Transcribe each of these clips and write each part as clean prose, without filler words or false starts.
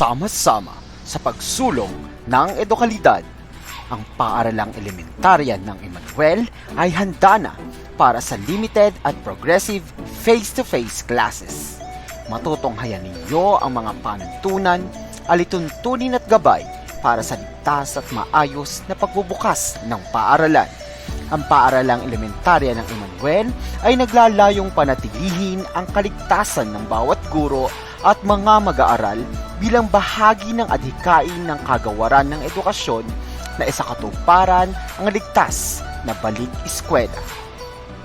sama-sama sa pagsulong ng edukalidad. Ang paaralang elementarya ng Emmanuel ay handa na para sa limited at progressive face-to-face classes. Matutunghayan ninyo ang mga panuntunan, alituntunin at gabay para sa ligtas at maayos na pagbubukas ng paaralan. Ang paaralang elementarya ng Emmanuel ay naglalayong panatilihin ang kaligtasan ng bawat guro at mga mag-aaral bilang bahagi ng adhikain ng kagawaran ng edukasyon na isakatuparan ang ligtas na balik eskwela.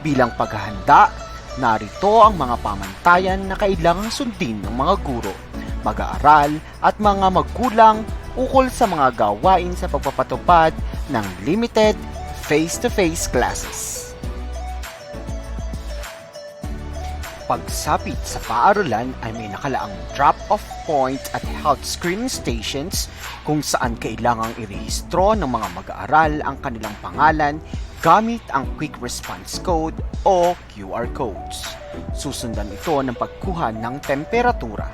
Bilang paghahanda, narito ang mga pamantayan na kailangang sundin ng mga guro, mag-aaral at mga magulang ukol sa mga gawain sa pagpapatupad ng limited face-to-face classes. Pagsapit sa paaralan ay may nakalaang drop-off point at health screening stations kung saan kailangang irehistro ng mga mag-aaral ang kanilang pangalan gamit ang Quick Response Code o QR codes. Susundan ito ng pagkuha ng temperatura.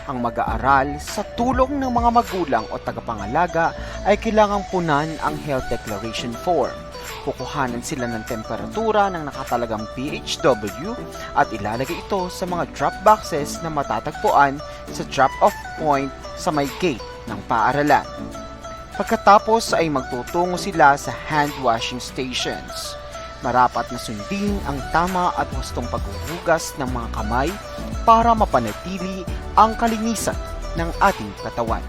Ang mag-aaral sa tulong ng mga magulang o tagapangalaga ay kailangang punan ang Health Declaration Form. Kukuhanan sila ng temperatura ng nakatalagang PHW at ilalagay ito sa mga drop boxes na matatagpuan sa drop-off point sa may gate ng paaralan. Pagkatapos ay magtutungo sila sa hand washing stations. Marapat na sundin ang tama at hustong paghuhugas ng mga kamay para mapanatili ang kalinisan ng ating katawan.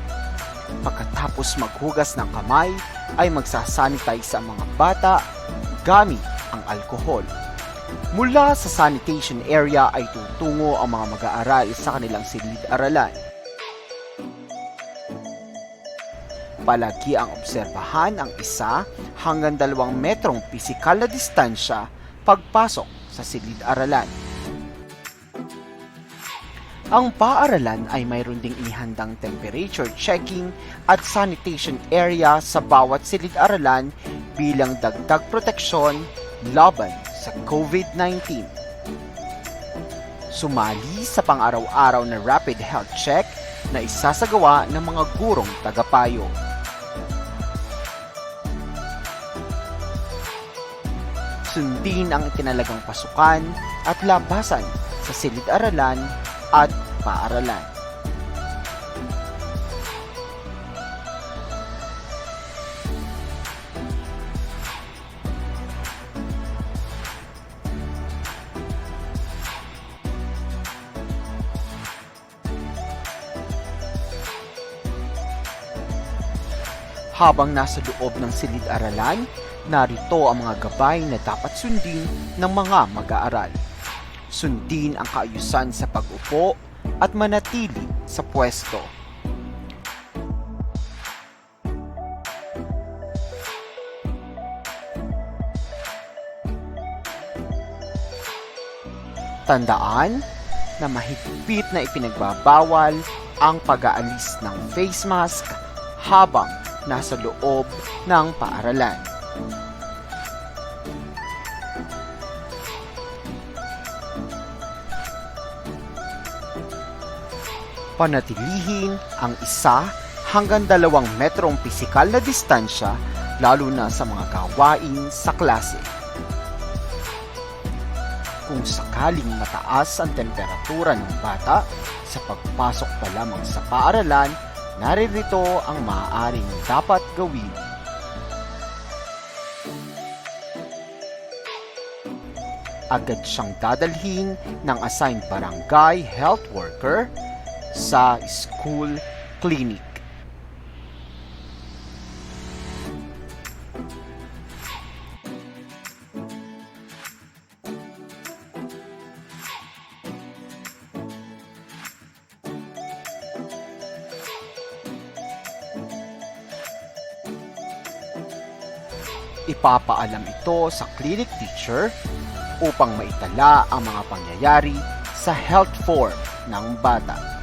Pagkatapos maghugas ng kamay, ay magsasanitize ang mga bata gamit ang alkohol. Mula sa sanitation area ay tutungo ang mga mag-aaral sa kanilang silid-aralan. Palagi ang obserbahan ang 1 hanggang 2 metrong pisikal na distansya pagpasok sa silid-aralan. Ang paaralan ay mayroon ding ihandang temperature checking at sanitation area sa bawat silid-aralan bilang dagdag proteksyon laban sa COVID-19. Sumali sa pang-araw-araw na rapid health check na isasagawa ng mga gurong tagapayo. Sundin ang itinalagang pasukan at labasan sa silid-aralan at paaralan. Habang nasa loob ng silid-aralan, narito ang mga gabay na dapat sundin ng mga mag-aaral. Sundin ang kaayusan sa pag-upo at manatili sa pwesto. Tandaan na mahigpit na ipinagbabawal ang pag-aalis ng face mask habang nasa loob ng paaralan. Panatilihin ang 1 hanggang 2 metrong pisikal na distansya lalo na sa mga gawain sa klase. Kung sakaling mataas ang temperatura ng bata sa pagpasok pa lamang sa paaralan, naririto ang maaaring dapat gawin. Agad siyang dadalhin ng assigned barangay health worker sa school clinic. Ipapaalam ito sa clinic teacher upang maitala ang mga pangyayari sa health form ng bata.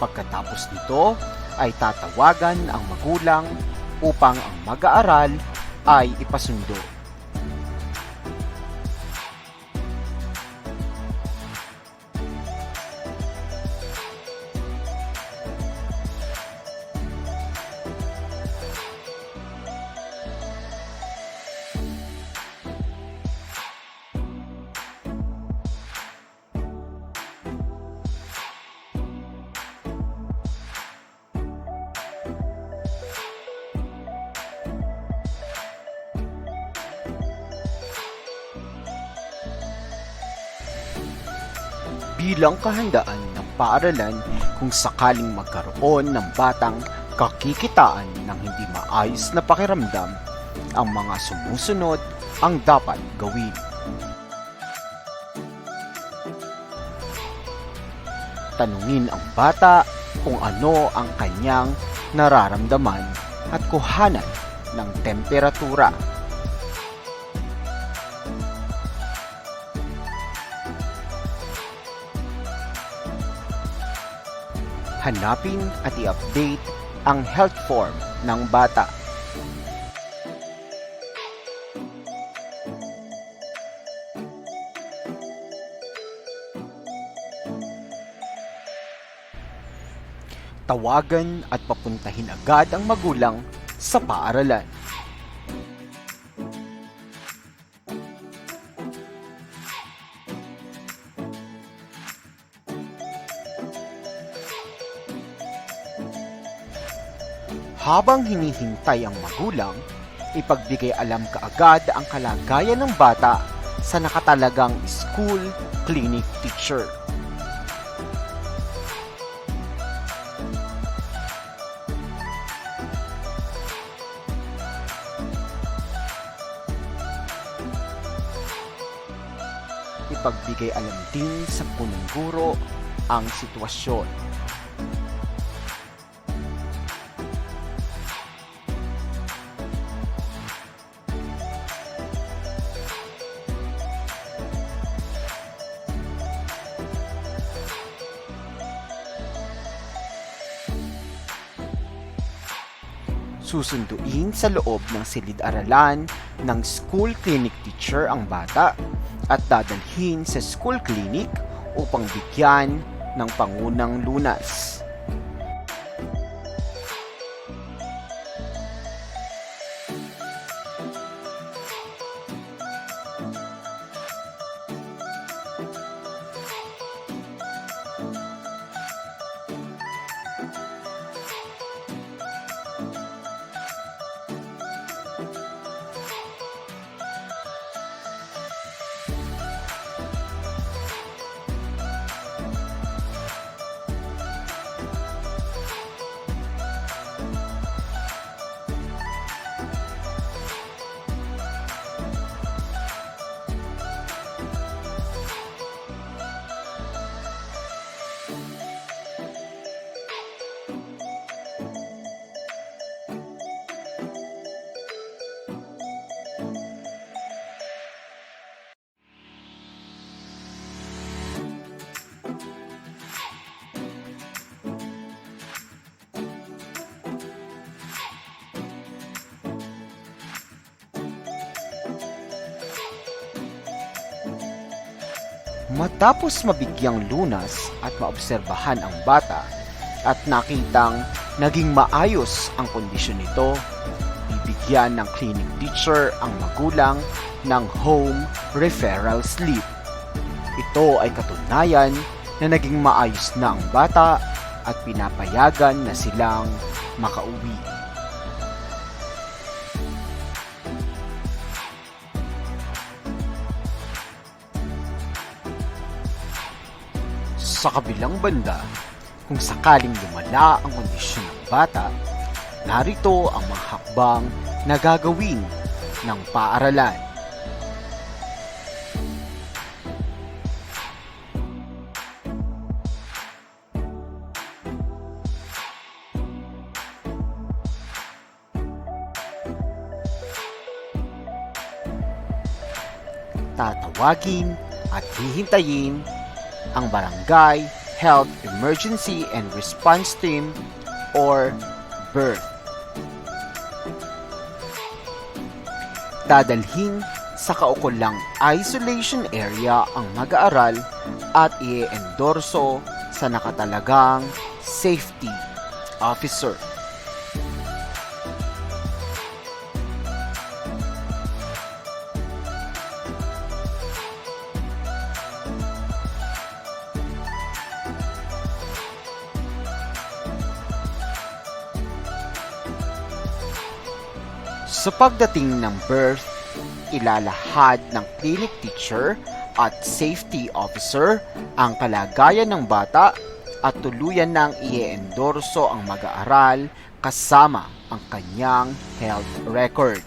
Pagkatapos nito ay tatawagan ang magulang upang ang mag-aaral ay ipasundo. Bilang kahandaan ng paaralan kung sakaling magkaroon ng batang kakikitaan ng hindi maayos na pakiramdam, ang mga sumusunod ang dapat gawin. Tanungin ang bata kung ano ang kanyang nararamdaman at kuhanan ng temperatura. Hanapin at i-update ang health form ng bata. Tawagan at papuntahin agad ang magulang sa paaralan. Habang hinihintay ang magulang, ipagbigay alam kaagad ang kalagayan ng bata sa nakatalagang school clinic teacher. Ipagbigay alam din sa punong guro ang sitwasyon. Susunduin sa loob ng silid-aralan ng school clinic teacher ang bata at dadalhin sa school clinic upang bigyan ng pangunang lunas. Matapos mabigyang lunas at maobserbahan ang bata at nakitang naging maayos ang kondisyon nito, bibigyan ng clinic teacher ang magulang ng home referral slip. Ito ay katunayan na naging maayos na ang bata at pinapayagan na silang makauwi. Sa kabilang banda, kung sakaling lumala ang kondisyon ng bata, narito ang mga hakbang na gagawin ng paaralan. Tatawagin at hihintayin ang Barangay Health Emergency and Response Team or BERT. Dadalhin sa kaukulang isolation area ang mag-aaral at i-endorso sa nakatalagang safety officer. Sa pagdating ng birth, ilalahad ng clinic teacher at safety officer ang kalagayan ng bata at tuluyan nang i-endorso ang mag-aaral kasama ang kanyang health record.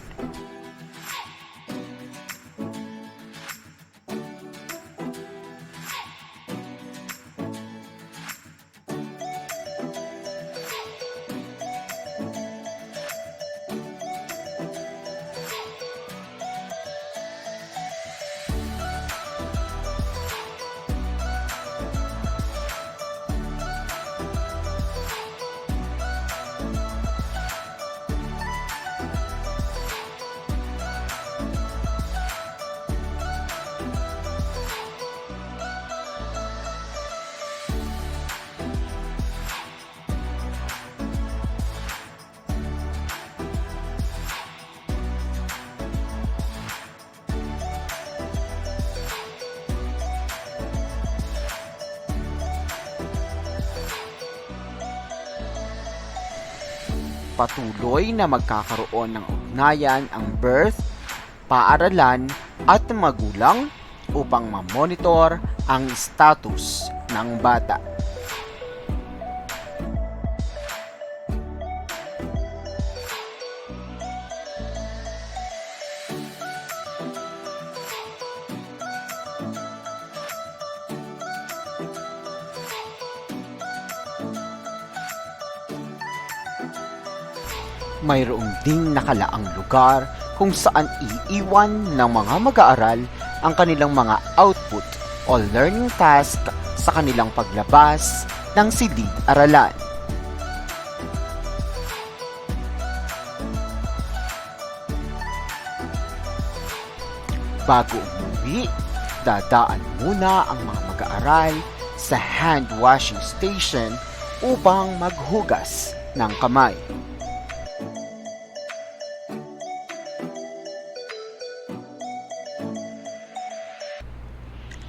Patuloy na magkakaroon ng ugnayan ang birth, paaralan at magulang upang ma-monitor ang status ng bata. Mayroong ding nakalaang lugar kung saan iiwan ng mga mag-aaral ang kanilang mga output o learning task sa kanilang paglabas ng silid-aralan. Bago umuwi, dadaan muna ang mga mag-aaral sa hand washing station upang maghugas ng kamay.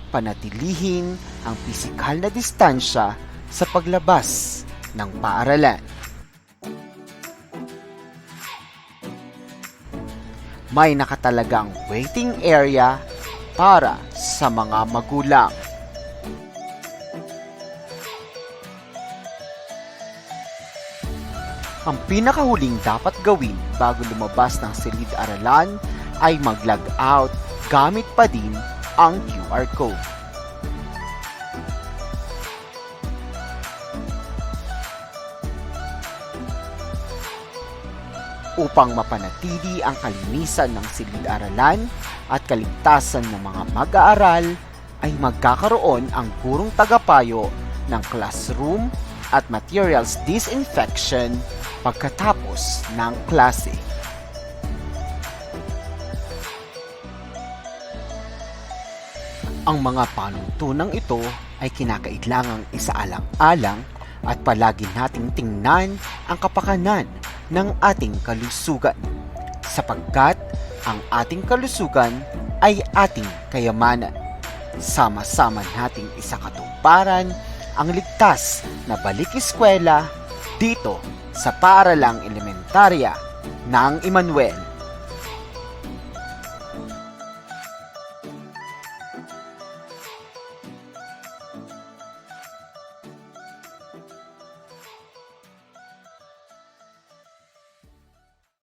Panatilihin ang pisikal na distansya sa paglabas ng paaralan. May nakatalagang waiting area para sa mga magulang. Ang pinakahuling dapat gawin bago lumabas ng silid-aralan ay mag-log out gamit pa din ang QR code. Upang mapanatili ang kalinisan ng silid-aralan at kaligtasan ng mga mag-aaral, ay magkakaroon ang gurong tagapayo ng classroom at materials disinfection pagkatapos ng klase. Ang mga panuntunang ito ay kinakailangang isaalang-alang at palagi nating tingnan ang kapakanan ng ating kalusugan, sapagkat ang ating kalusugan ay ating kayamanan. Sama-sama nating isakatuparan ang ligtas na balik-eskwela dito sa Paaralang Elementarya ng Emmanuel.